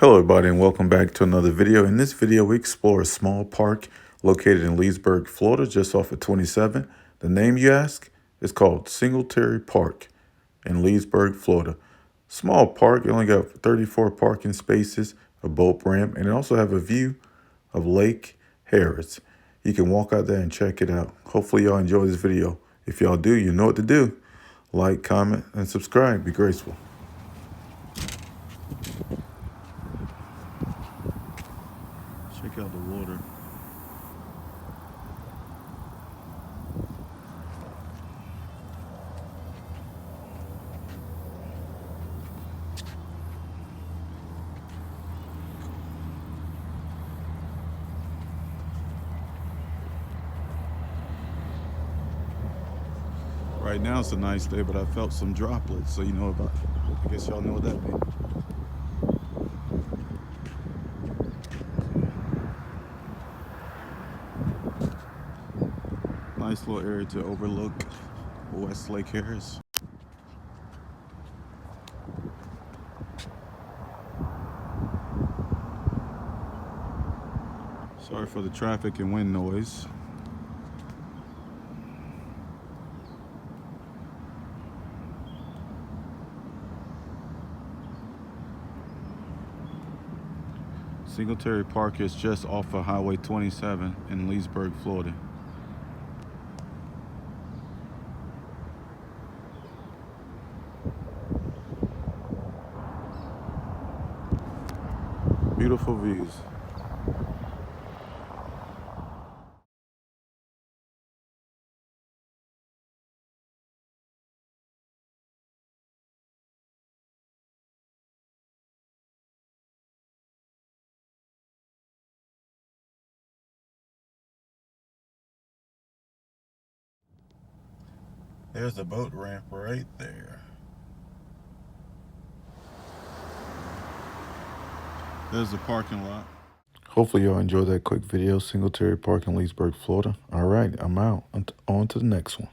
Hello everybody and welcome back to another video. In this video we explore a small park located in Leesburg, Florida, just off of 27. The name, you ask, is called Singletary Park in Leesburg, Florida. Small park, you only got 34 parking spaces, a boat ramp, and it also have a view of Lake Harris. You can walk out there and check it out. Hopefully y'all enjoy this video. If y'all do, you know what to do. Like, comment, and subscribe. Be graceful. Check out the water. Right now it's a nice day, but I felt some droplets, so you know about it. I guess y'all know what that means. Nice little area to overlook West Lake Harris. Sorry for the traffic and wind noise. Singletary Park is just off of Highway 27 in Leesburg, Florida. Beautiful views. There's the boat ramp right there. There's the parking lot. Hopefully y'all enjoyed that quick video. Singletary Park in Leesburg, Florida. All right, I'm out. On to the next one.